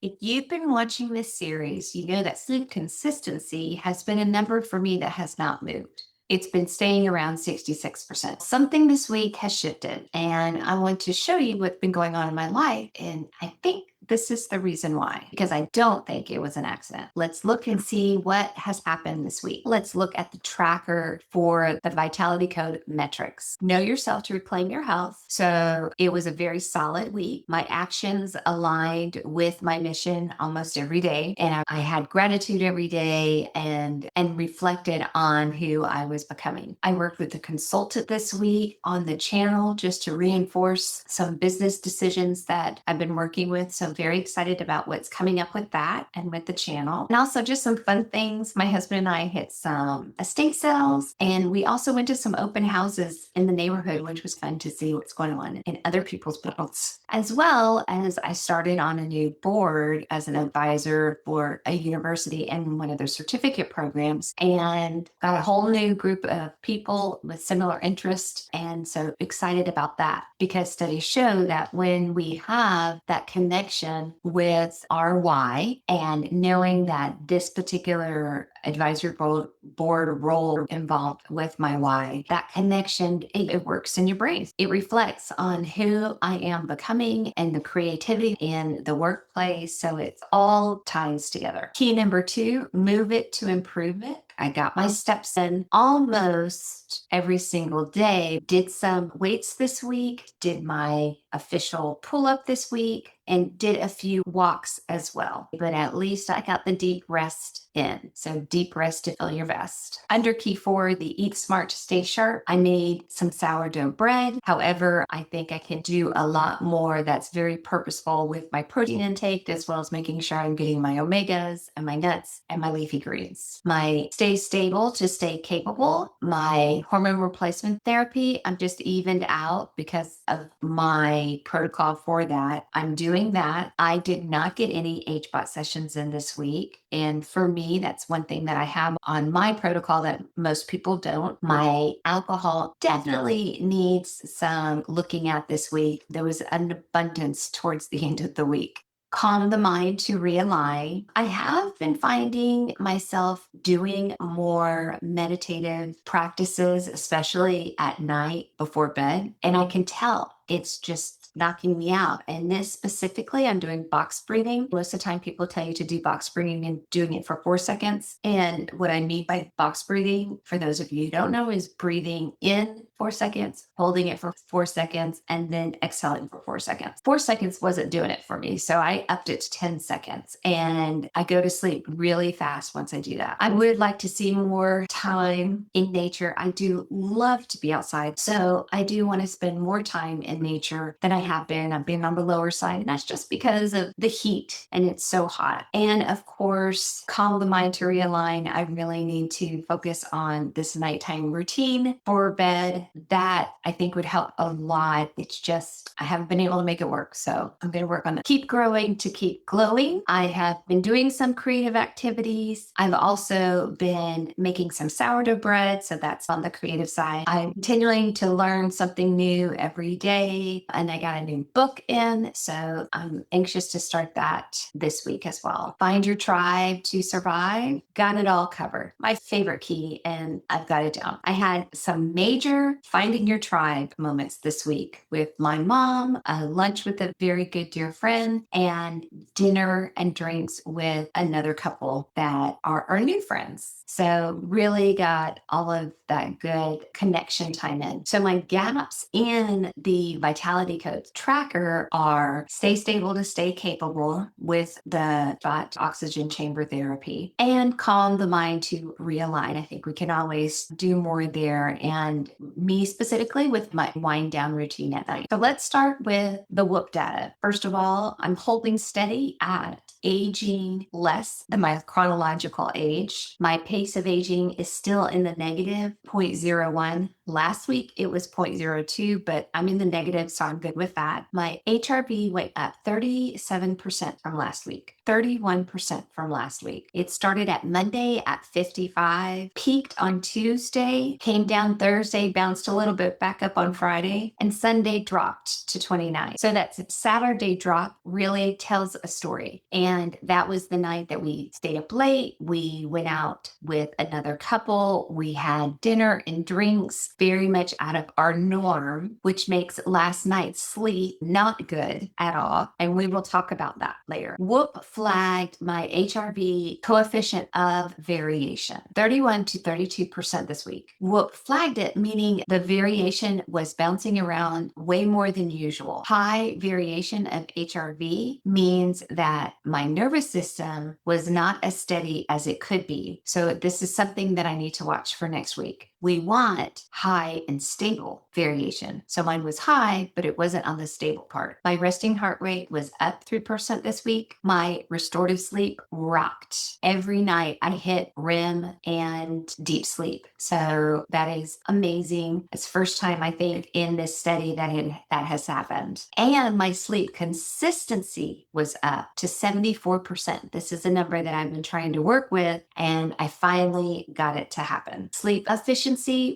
If you've been watching this series, you know that sleep consistency has been a number for me that has not moved. It's been staying around 66%. Something this week has shifted, and I want to show you what's been going on in my life. And I think this is the reason why, because I don't think it was an accident. Let's look and see what has happened this week. Let's look at the tracker for the Vitality Code metrics. Know yourself to reclaim your health. So it was a very solid week. My actions aligned with my mission almost every day. And I had gratitude every day and reflected on who I was becoming. I worked with a consultant this week on the channel just to reinforce some business decisions that I've been working with. So I'm very excited about what's coming up with that and with the channel. And also just some fun things. My husband and I hit some estate sales, and we also went to some open houses in the neighborhood, which was fun to see what's going on in other people's builds. As well as I started on a new board as an advisor for a university and one of their certificate programs, and got a whole new group of people with similar interests. And so excited about that, because studies show that when we have that connection with our why and knowing that this particular advisory board role involved with my why, that connection, it works in your brain. It reflects on who I am becoming and the creativity in the workplace. So it's all ties together. Key number 2, move it to improve it. I got my steps in almost every single day. Did some weights this week, did my official pull up this week, and did a few walks as well. But at least I got the deep rest in. So deep rest to fill your vest. Under key 4, the eat smart to stay sharp, I made some sourdough bread. However, I think I can do a lot more that's very purposeful with my protein intake, as well as making sure I'm getting my omegas and my nuts and my leafy greens. My stay stable to stay capable, my hormone replacement therapy, I'm just evened out because of my protocol for that. I'm doing that. I did not get any HBOT sessions in this week. And for me, that's one thing that I have on my protocol that most people don't. My alcohol definitely needs some looking at this week. There was an abundance towards the end of the week. Calm the mind to realign. I have been finding myself doing more meditative practices, especially at night before bed. And I can tell it's just knocking me out. And this specifically, I'm doing box breathing. Most of the time, people tell you to do box breathing and doing it for 4 seconds. And what I mean by box breathing, for those of you who don't know, is breathing in 4 seconds, holding it for 4 seconds, and then exhaling for 4 seconds. 4 seconds wasn't doing it for me. So I upped it to 10 seconds. And I go to sleep really fast once I do that. I would like to see more time in nature. I do love to be outside. So I do want to spend more time in nature than I have been. I've been on the lower side, and that's just because of the heat and it's so hot. And of course, calm the mind to realign. I really need to focus on this nighttime routine for bed. That I think would help a lot. It's just, I haven't been able to make it work. So I'm going to work on that. Keep growing to keep glowing. I have been doing some creative activities. I've also been making some sourdough bread. So that's on the creative side. I'm continuing to learn something new every day. And I got a new book in. So I'm anxious to start that this week as well. Find your tribe to survive. Got it all covered. My favorite key, and I've got it down. I had some major finding your tribe moments this week with my mom, a lunch with a very good dear friend, and dinner and drinks with another couple that are our new friends. So really got all of that good connection time in. So my gaps in the Vitality Code tracker are stay stable to stay capable with the HBOT oxygen chamber therapy, and calm the mind to realign. I think we can always do more there, and me specifically with my wind down routine at night. So let's start with the whoop data. First of all, I'm holding steady at aging less than my chronological age. My pace of aging is still in the negative 0.01. Last week it was 0.02, but I'm in the negative, so I'm good with that. My HRV went up 37% from last week, 31% from last week. It started at Monday at 55, peaked on Tuesday, came down Thursday, bounced a little bit back up on Friday, and Sunday dropped to 29. So that Saturday drop really tells a story. And that was the night that we stayed up late. We went out with another couple. We had dinner and drinks very much out of our norm, which makes last night's sleep not good at all. And we will talk about that later. Whoop flagged my HRV coefficient of variation, 31 to 32% this week. Whoop flagged it, meaning the variation was bouncing around way more than usual. High variation of HRV means that my nervous system was not as steady as it could be. So this is something that I need to watch for next week. We want high and stable variation. So mine was high, but it wasn't on the stable part. My resting heart rate was up 3% this week. My restorative sleep rocked. Every night I hit REM and deep sleep. So that is amazing. It's the first time I think in this study that has happened. And my sleep consistency was up to 74%. This is a number that I've been trying to work with, and I finally got it to happen. Sleep efficiency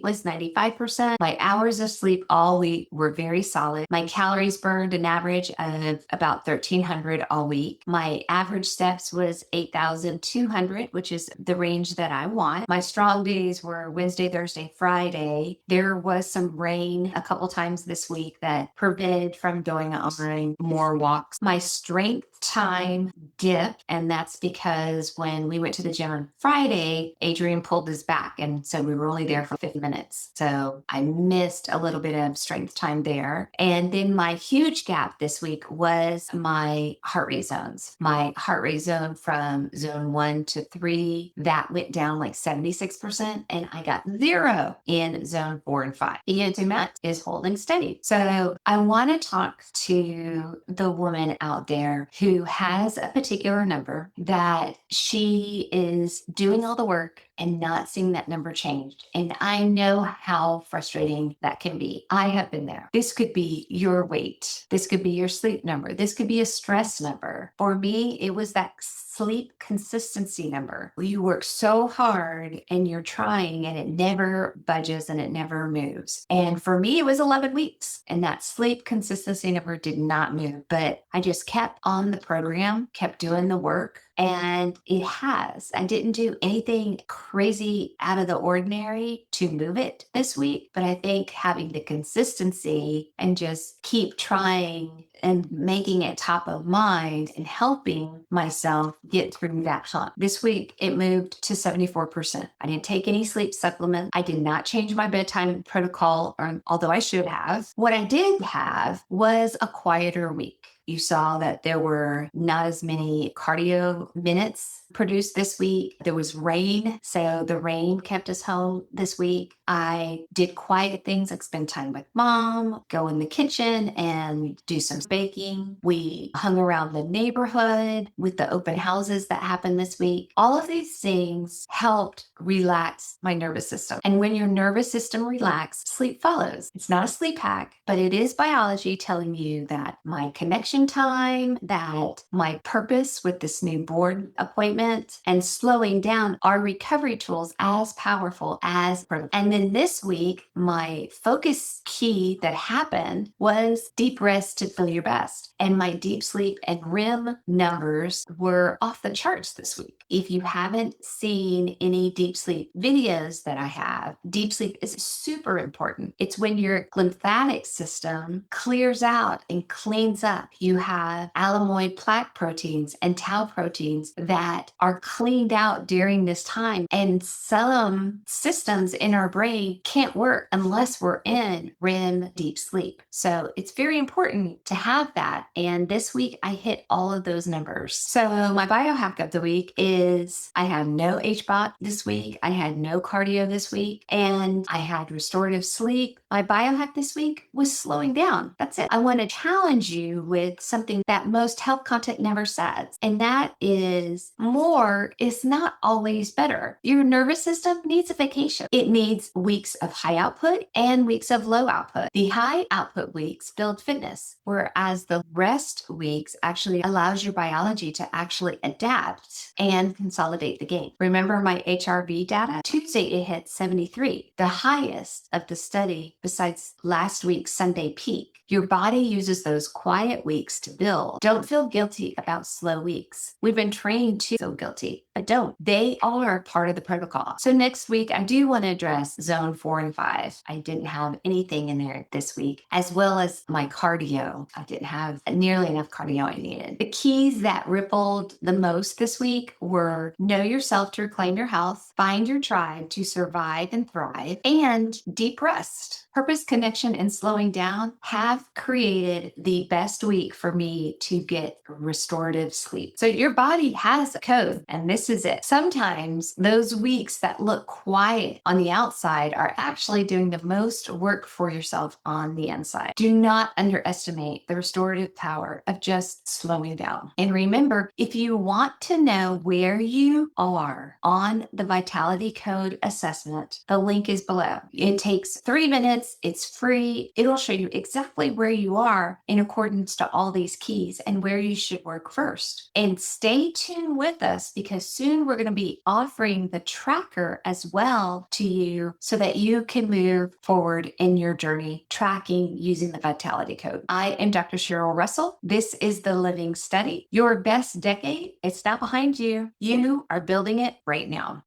was 95%. My hours of sleep all week were very solid. My calories burned an average of about 1,300 all week. My average steps was 8,200, which is the range that I want. My strong days were Wednesday, Thursday, Friday. There was some rain a couple times this week that prevented from going on more walks. My strength time dipped, and that's because when we went to the gym on Friday, Adrian pulled his back, and so we were only there for 50 minutes. So I missed a little bit of strength time there. And then my huge gap this week was my heart rate zones. My heart rate zone from zone 1 to 3, that went down like 76%, and I got 0 in zone 4 and 5. EO2 is holding steady. So I want to talk to the woman out there who has a particular number that she is doing all the work and not seeing that number changed. And I know how frustrating that can be. I have been there. This could be your weight. This could be your sleep number. This could be a stress number. For me, it was that sleep consistency number. You work so hard and you're trying and it never budges and it never moves. And for me, it was 11 weeks and that sleep consistency number did not move, but I just kept on the program, kept doing the work. And it has. I didn't do anything crazy out of the ordinary to move it this week, but I think having the consistency and just keep trying and making it top of mind and helping myself get through that hump. This week, it moved to 74%. I didn't take any sleep supplement. I did not change my bedtime protocol, although I should have. What I did have was a quieter week. You saw that there were not as many cardio minutes produced this week. There was rain, so the rain kept us home this week. I did quiet things like spend time with mom, go in the kitchen and do some baking. We hung around the neighborhood with the open houses that happened this week. All of these things helped relax my nervous system. And when your nervous system relaxes, sleep follows. It's not a sleep hack, but it is biology telling you that my connection time, that my purpose with this new board appointment, and slowing down are recovery tools as powerful as protocol. And then this week, my focus key that happened was deep rest to feel your best. And my deep sleep and REM numbers were off the charts this week. If you haven't seen any deep sleep videos that I have, deep sleep is super important. It's when your lymphatic system clears out and cleans up. You have amyloid plaque proteins and tau proteins that are cleaned out during this time. And some systems in our brain can't work unless we're in REM deep sleep. So it's very important to have that. And this week I hit all of those numbers. So my biohack of the week is I have no HBOT this week. I had no cardio this week, and I had restorative sleep. My biohack this week was slowing down. That's it. I want to challenge you with something that most health content never says, and that is more is not always better. Your nervous system needs a vacation. It needs weeks of high output and weeks of low output. The high output weeks build fitness, whereas the rest weeks actually allows your biology to actually adapt and consolidate the gain. Remember my HRV data? Tuesday, it hit 73, the highest of the study besides last week's Sunday peak. Your body uses those quiet weeks to build. Don't feel guilty about slow weeks. We've been trained to feel guilty, but don't. They are part of the protocol. So next week, I do want to address zone 4 and 5. I didn't have anything in there this week, as well as my cardio. I didn't have nearly enough cardio I needed. The keys that rippled the most this week were know yourself to reclaim your health, find your tribe to survive and thrive, and deep rest. Purpose, connection, and slowing down have created the best week for me to get restorative sleep. So your body has a code, and this is it. Sometimes those weeks that look quiet on the outside are actually doing the most work for yourself on the inside. Do not underestimate the restorative power of just slowing down. And remember, if you want to know where you are on the Vitality Code assessment, the link is below. It takes 3 minutes. It's free. It'll show you exactly where you are in accordance to all these keys and where you should work first. And stay tuned with us because soon we're going to be offering the tracker as well to you so that you can move forward in your journey tracking using the Vitality Code. I am Dr. Cheryl Russell. This is the Living Study. Your best decade, it's not behind you. You are building it right now.